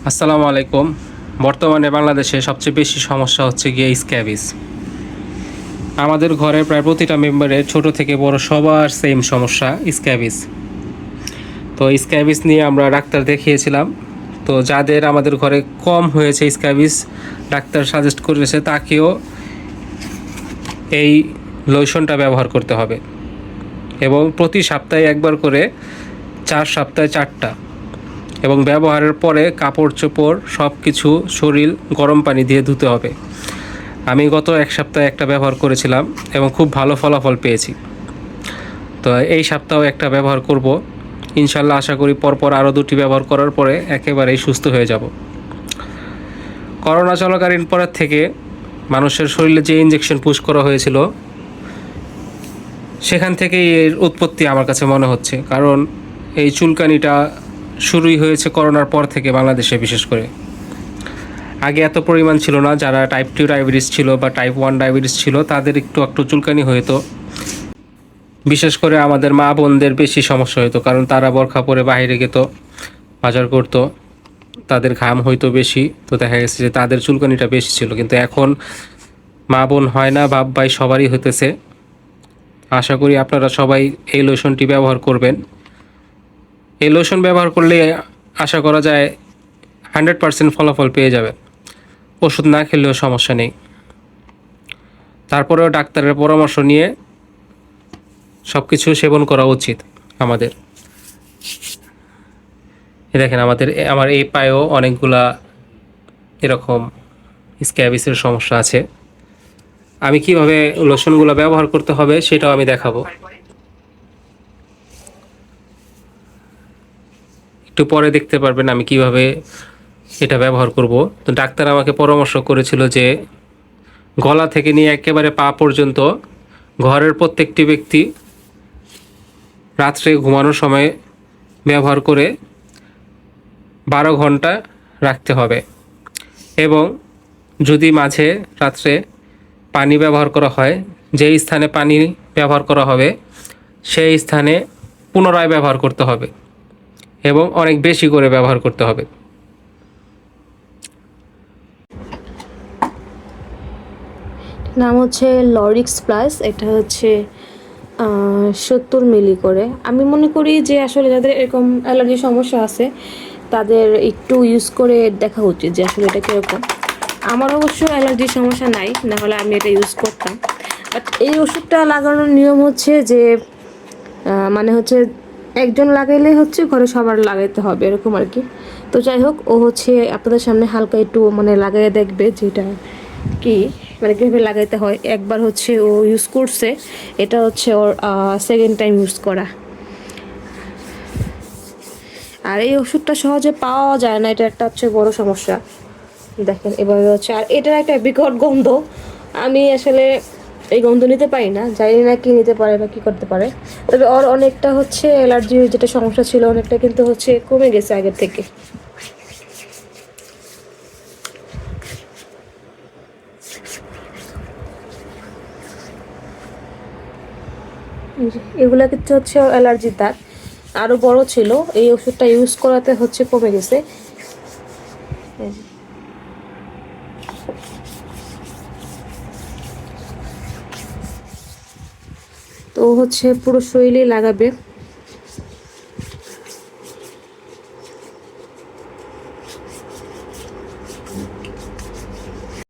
আসসালামু আলাইকুম। বর্তমানে বাংলাদেশে সবচেয়ে বেশি সমস্যা হচ্ছে গিয়ে স্ক্যাবিস। আমাদের ঘরে প্রায় প্রতিটা মেম্বারের ছোট থেকে বড় সবার সেম সমস্যা স্ক্যাবিস। তো স্ক্যাবিস নিয়ে আমরা ডাক্তার দেখিয়েছিলাম। তো যাদের আমাদের ঘরে কম হয়েছে স্ক্যাবিস, ডাক্তার সাজেস্ট করেছে তাকেও এই লোশনটা ব্যবহার করতে হবে এবং প্রতি সপ্তাহে একবার করে 4 সপ্তাহে 4টা, এবং ব্যবহারের পরে কাপড় চোপড় সব কিছু শরীর গরম পানি দিয়ে ধুতে হবে। আমি গত 1 সপ্তাহে একটা ব্যবহার করেছিলাম এবং খুব ভালো ফলাফল পেয়েছি। তো এই সপ্তাহেও একটা ব্যবহার করব ইনশাল্লাহ। আশা করি পরপর আরও 2টি ব্যবহার করার পরে একেবারেই সুস্থ হয়ে যাব। করোনা চলাকালীন পরের থেকে মানুষের শরীরে যে ইঞ্জেকশন পুশ করা হয়েছিল সেখান থেকেই এর উৎপত্তি আমার কাছে মনে হচ্ছে, কারণ এই চুলকানিটা শুরুই হয়েছে করোনার পর থেকে বাংলাদেশে। বিশেষ করে আগে এত পরিমাণ ছিল না। যারা টাইপ 2 ডায়াবেটিস ছিল বা টাইপ 1 ডায়াবেটিস ছিল তাদের একটু একটু চুলকানি হতো। বিশেষ করে আমাদের মা বোনদের বেশি সমস্যা হতো, কারণ তারা বোরখা পরে বাইরে যেত, বাজার করতো, তাদের ঘাম হইতো বেশি। তো দেখা গেছে যে তাদের চুলকানিটা বেশি ছিল। কিন্তু এখন মা বোন হয় না, বাপ ভাই সবারই হতেছে। আশা করি আপনারা সবাই এই লোশনটি ব্যবহার করবেন। এই লোশন ব্যবহার করলে আশা করা যায় 100% ফলাফল পেয়ে যাবে। ওষুধ না খেলেও সমস্যা নেই। তারপরেও ডাক্তারের পরামর্শ নিয়ে সব কিছু সেবন করা উচিত আমাদের। দেখেন আমার এই পায়েও অনেকগুলা এরকম স্ক্যাবিসের সমস্যা আছে। আমি কিভাবে লোশনগুলো ব্যবহার করতে হবে সেটাও আমি দেখাবো। একটু পরে দেখতে পারবেন আমি কিভাবে এটা ব্যবহার করব। তো ডাক্তার আমাকে পরামর্শ করেছিল যে গলা থেকে নিয়ে একেবারে পা পর্যন্ত ঘরের প্রত্যেকটি ব্যক্তি রাত্রে ঘুমানোর সময় ব্যবহার করে 12 ঘন্টা রাখতে হবে, এবং যদি মাঝে রাত্রে পানি ব্যবহার করা হয়, যেই স্থানে পানি ব্যবহার করা হবে সেই স্থানে পুনরায় ব্যবহার করতে হবে এবং অনেক বেশি করে ব্যবহার করতে হবে। নাম হচ্ছে লরিক্স প্লাস। এটা হচ্ছে 70 মিলি করে। আমি মনে করি যে আসলে যাদের এরকম অ্যালার্জির সমস্যা আছে তাদের একটু ইউজ করে দেখা উচিত যে আসলে এটা কীরকম। আমার অবশ্য অ্যালার্জির সমস্যা নাই, না হলে আমি এটা ইউজ করতাম। বাট এই ওষুধটা লাগানোর নিয়ম হচ্ছে যে মানে হচ্ছে একজন লাগাইলে হচ্ছে ঘরে সবার লাগাইতে হবে, এরকম আর কি। তো যাই হোক, ও হচ্ছে আপনাদের সামনে হালকা একটু মানে লাগাইয়ে দেখবে যেটা কি মানে কীভাবে লাগাইতে হয়। একবার হচ্ছে ও ইউজ করছে, এটা হচ্ছে ওর সেকেন্ড টাইম ইউজ করা। আর এই ওষুধটা সহজে পাওয়া যায় না, এটা একটা হচ্ছে বড় সমস্যা। দেখেন এভাবে হচ্ছে, আর এটার একটা বিকট গন্ধ। আমি আসলে এই গন্ধ নিতে পারি না, জানি না কি নিতে পারে বা কী করতে পারে। তবে ওর অনেকটা হচ্ছে অ্যালার্জির যেটা সমস্যা ছিল অনেকটা কিন্তু হচ্ছে কমে গেছে আগের থেকে। এগুলা কিন্তু হচ্ছে অ্যালার্জির দাগ, আরও বড় ছিল। এই ওষুধটা ইউজ করাতে হচ্ছে কমে গেছে। তো হচ্ছে পুরো শরীরে লাগাবে।